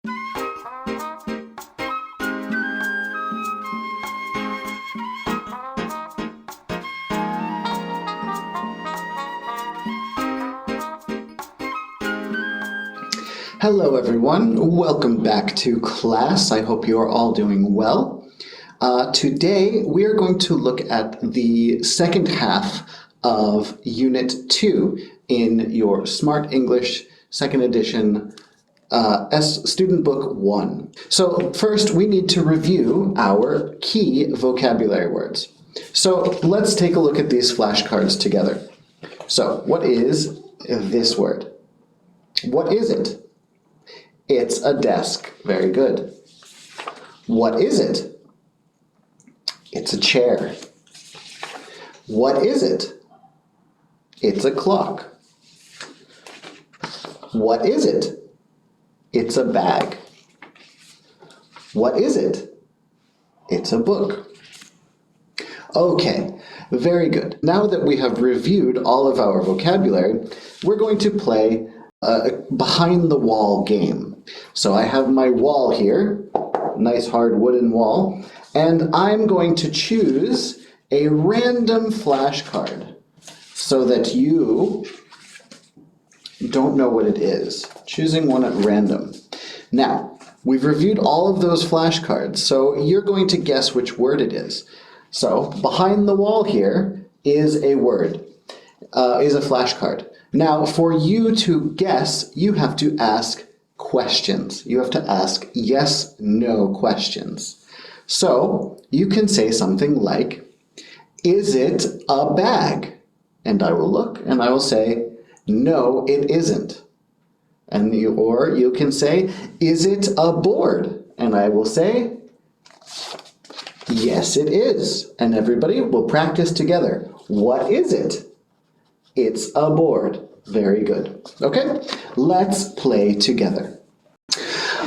Hello everyone, welcome back to class. I hope you are all doing well. Today we are going to look at the second half of Unit 2 in your Smart English 2nd edition Student Book 1. So first we need to review our key vocabulary words. So let's take a look at these flashcards together. So what is this word? What is it? It's a desk. Very good. What is it? It's a chair. What is it? It's a clock. What is it? It's a bag. What is it? It's a book. Okay, very good. Now that we have reviewed all of our vocabulary, we're going to play a behind the wall game. So I have my wall here, nice hard wooden wall, and I'm going to choose a random flashcard so that you don't know what it is. Choosing one at random. Now, we've reviewed all of those flashcards, so you're going to guess which word it is. So behind the wall here is a word, is a flashcard. Now, for you to guess, you have to ask questions. You have to ask yes, no questions. So you can say something like, is it a bag? And I will look and I will say, no, it isn't. Or you can say, is it a board? And I will say, yes, it is. And everybody will practice together. What is it? It's a board. Very good. Okay, let's play together.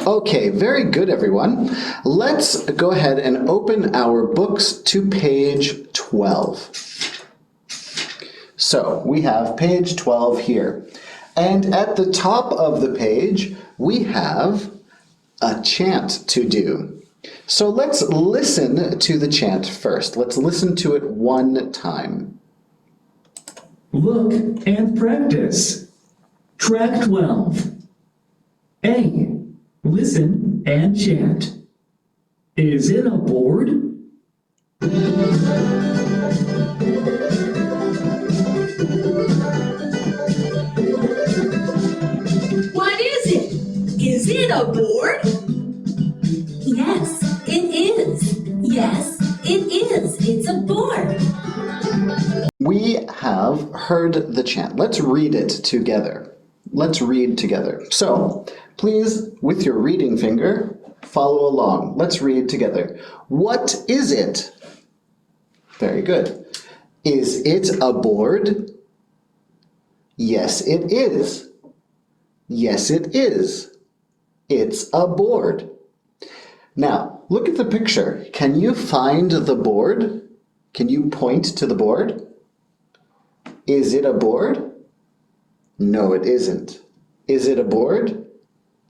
Okay, very good, everyone. Let's go ahead and open our books to page 12. So we have page 12 here. And at the top of the page, we have a chant to do. So let's listen to the chant first. Let's listen to it one time. Look and practice. Track 12. A. Listen and chant. Is it a board? What is it? Is it a board? Yes, it is. Yes, it is. It's a board. We have heard the chant. Let's read it together. Let's read together. So, please, with your reading finger, follow along. Let's read together. What is it? Very good. Is it a board? Yes, it is. Yes, it is. It's a board. Now, look at the picture. Can you find the board? Can you point to the board? Is it a board? No, it isn't. Is it a board?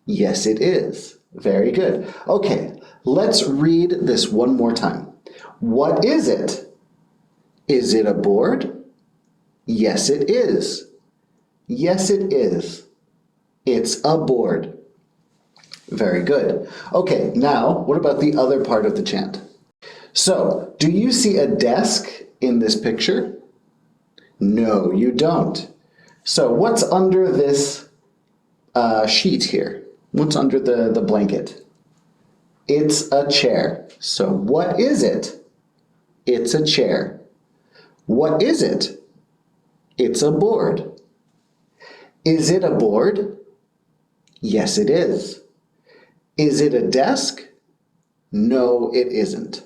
Yes, it is. Very good. Okay, let's read this one more time. What is it? Is it a board? Yes, it is. Yes, it is. It's a board. Very good. Okay, now what about the other part of the chant? So, do you see a desk in this picture? No, you don't. So what's under this sheet here? What's under the blanket? It's a chair. So what is it? It's a chair. What is it? It's a board. Is it a board? Yes, it is. Is it a desk? No, it isn't.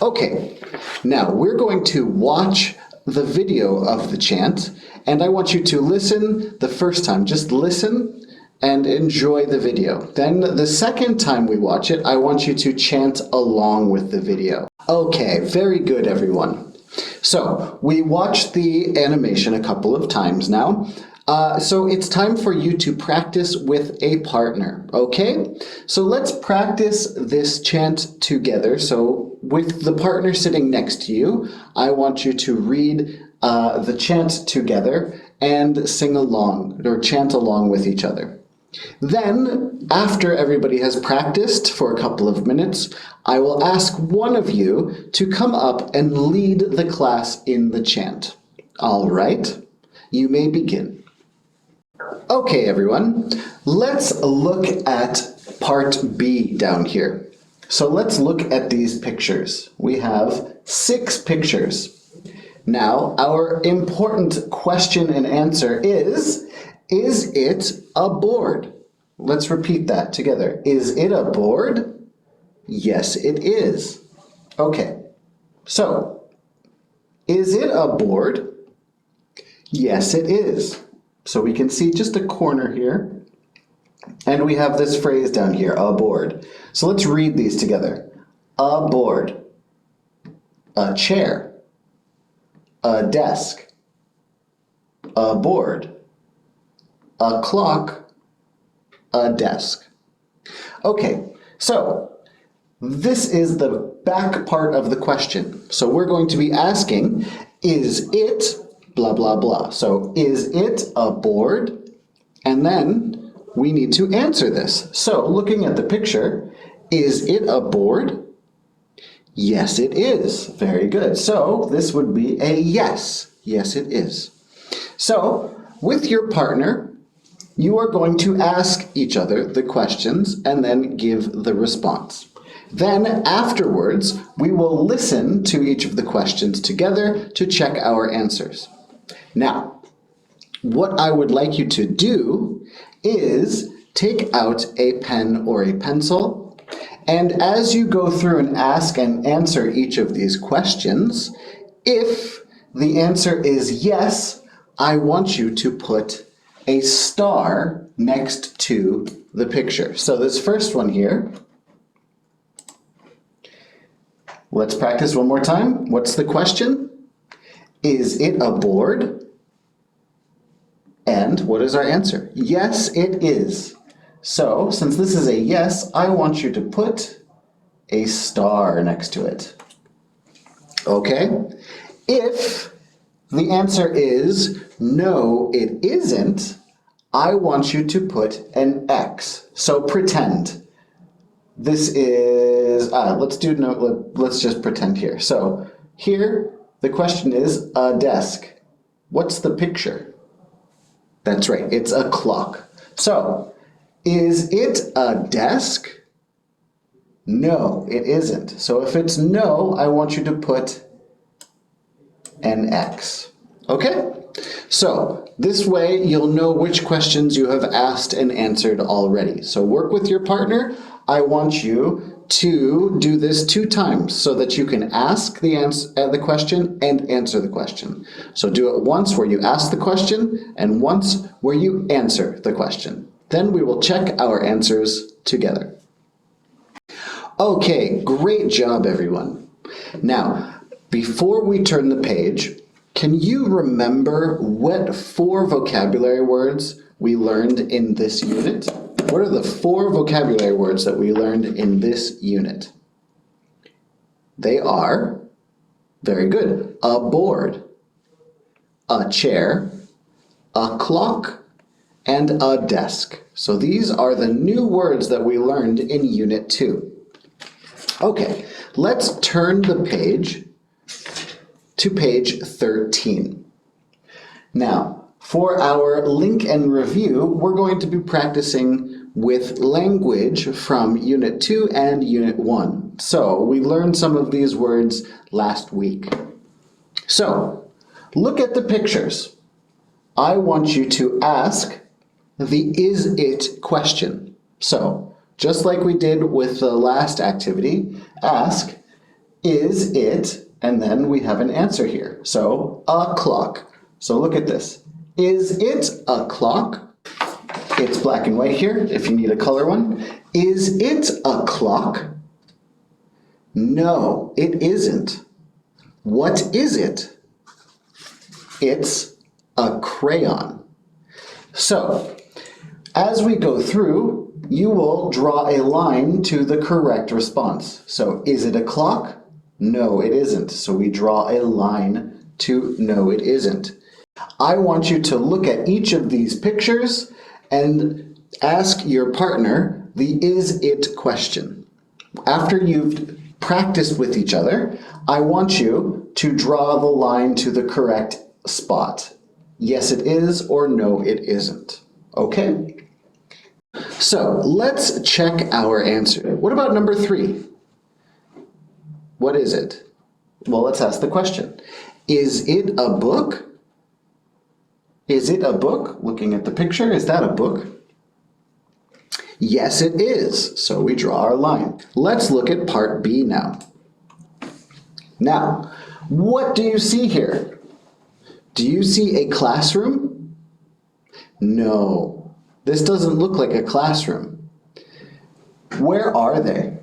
Okay, now we're going to watch the video of the chant, and I want you to listen the first time. Just listen and enjoy the video. Then the second time we watch it, I want you to chant along with the video. Okay, very good, everyone. So we watched the animation a couple of times now. So it's time for you to practice with a partner, okay? So let's practice this chant together. So with the partner sitting next to you, I want you to read the chant together and sing along or chant along with each other. Then, after everybody has practiced for a couple of minutes, I will ask one of you to come up and lead the class in the chant. All right, you may begin. Okay, everyone, let's look at part B down here. So let's look at these pictures. We have 6 pictures. Now, our important question and answer is it a board? Let's repeat that together. Is it a board? Yes, it is. Okay, so, is it a board? Yes, it is. So we can see just a corner here, and we have this phrase down here, a board. So let's read these together. A board, a chair, a desk, a board, a clock, a desk. Okay, so this is the back part of the question. So we're going to be asking, is it blah, blah, blah. So is it a board? And then we need to answer this. So looking at the picture, is it a board? Yes, it is. Very good. So this would be a yes. Yes, it is. So with your partner, you are going to ask each other the questions and then give the response. Then afterwards, we will listen to each of the questions together to check our answers. Now, what I would like you to do is take out a pen or a pencil, and as you go through and ask and answer each of these questions, if the answer is yes, I want you to put a star next to the picture. So this first one here, let's practice one more time. What's the question? Is it a board? And what is our answer? Yes, it is. So, since this is a yes, I want you to put a star next to it. Okay? If the answer is no, it isn't, I want you to put an X. So pretend. This is, let's just pretend here. So here, the question is a desk. What's the picture? That's right, it's a clock. So, is it a desk? No, it isn't. So if it's no, I want you to put an X. Okay? So, this way you'll know which questions you have asked and answered already. So work with your partner. I want you to do this 2 times so that you can ask the question and answer the question. So do it once where you ask the question and once where you answer the question. Then we will check our answers together. Okay, great job everyone. Now, before we turn the page, can you remember what 4 vocabulary words we learned in this unit? What are the 4 vocabulary words that we learned in this unit? They are, very good, a board, a chair, a clock, and a desk. So these are the new words that we learned in Unit 2. Okay, let's turn the page to page 13. Now, for our link and review, we're going to be practicing with language from Unit 2 and Unit 1. So, we learned some of these words last week. So, look at the pictures. I want you to ask the is it question. So, just like we did with the last activity, ask, is it, and then we have an answer here. So, a clock. So look at this. Is it a clock? It's black and white here, if you need a color one. Is it a clock? No, it isn't. What is it? It's a crayon. So, as we go through, you will draw a line to the correct response. So, is it a clock? No, it isn't. So we draw a line to no, it isn't. I want you to look at each of these pictures and ask your partner the is it question. After you've practiced with each other, I want you to draw the line to the correct spot. Yes, it is, or no, it isn't. Okay? So let's check our answer. What about number 3? What is it? Well, let's ask the question. Is it a book? Is it a book? Looking at the picture, is that a book? Yes, it is. So we draw our line. Let's look at part B now. Now, what do you see here? Do you see a classroom? No, this doesn't look like a classroom. Where are they?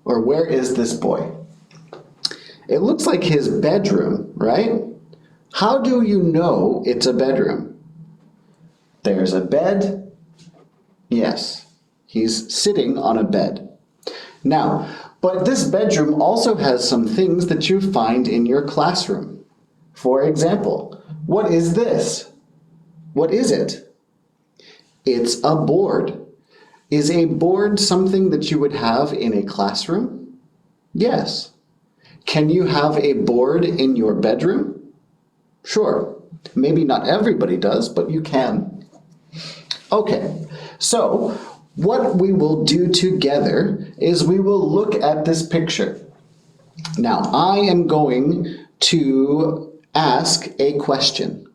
Or where is this boy? It looks like his bedroom, right? How do you know it's a bedroom? There's a bed. Yes, he's sitting on a bed. Now, but this bedroom also has some things that you find in your classroom. For example, what is this? What is it? It's a board. Is a board something that you would have in a classroom? Yes. Can you have a board in your bedroom? Sure. Maybe not everybody does, but you can. Okay, so what we will do together is we will look at this picture. Now, I am going to ask a question.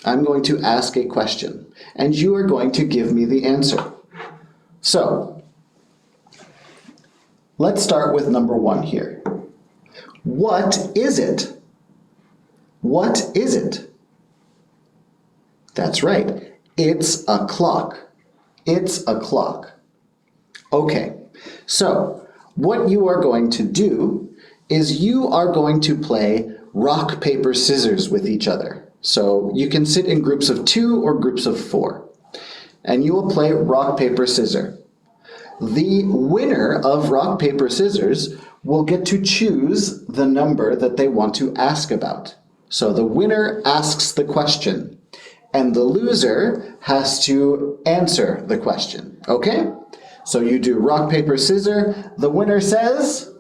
I'm going to ask a question, and you are going to give me the answer. So, let's start with number 1 here. What is it? What is it? That's right. It's a clock. It's a clock. Okay, so what you are going to do is you are going to play rock, paper, scissors with each other. So you can sit in groups of 2 or groups of 4. And you will play rock, paper, scissors. The winner of rock, paper, scissors will get to choose the number that they want to ask about. So the winner asks the question, and the loser has to answer the question, okay? So you do rock, paper, scissors. The winner says,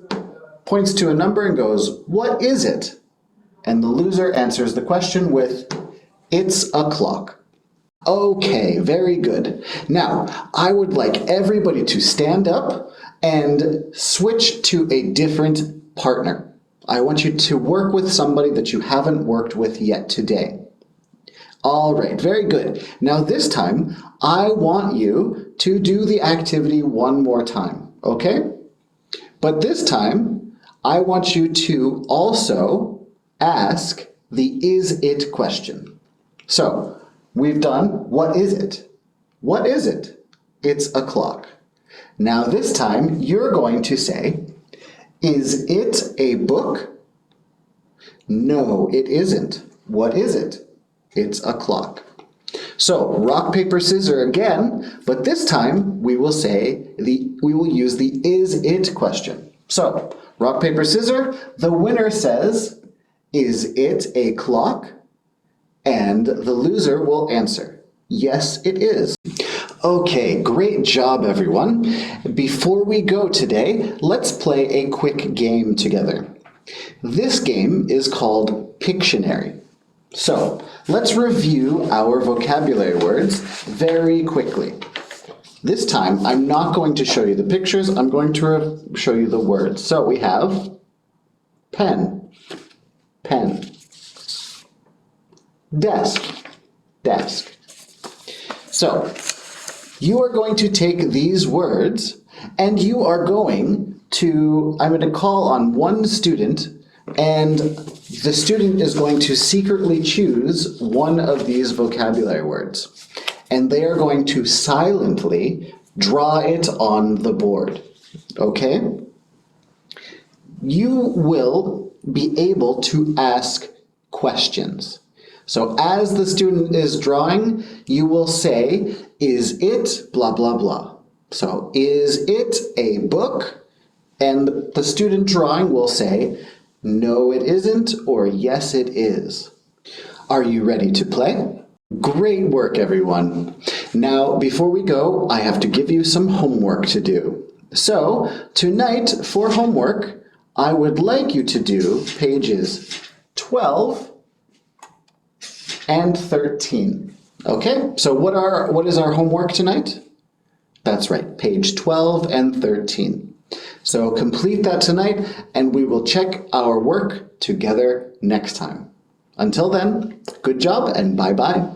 points to a number and goes, what is it? And the loser answers the question with, it's a clock. Okay, very good. Now, I would like everybody to stand up and switch to a different partner. I want you to work with somebody that you haven't worked with yet today. All right, very good. Now this time, I want you to do the activity one more time, okay? But this time, I want you to also ask the is it question. So, we've done what is it? What is it? It's a clock. Now this time, you're going to say, is it a book? No, it isn't. What is it? It's a clock. So rock, paper, scissors again, but this time we will use the is it question. So rock, paper, scissors, the winner says, is it a clock? And the loser will answer, yes, it is. Okay, great job, everyone. Before we go today, let's play a quick game together. This game is called Pictionary. So, let's review our vocabulary words very quickly. This time, I'm not going to show you the pictures, I'm going to show you the words. So, we have pen, pen, desk, desk. So, you are going to take these words and you are going to, I'm going to call on one student, and the student is going to secretly choose one of these vocabulary words. And they are going to silently draw it on the board. Okay? You will be able to ask questions. So as the student is drawing, you will say, is it blah, blah, blah. So is it a book? And the student drawing will say, no, it isn't, or yes, it is. Are you ready to play? Great work, everyone. Now, before we go, I have to give you some homework to do. So, tonight, for homework, I would like you to do pages 12 and 13. Okay, so what is our homework tonight? That's right, page 12 and 13. So complete that tonight, and we will check our work together next time. Until then, good job and bye-bye.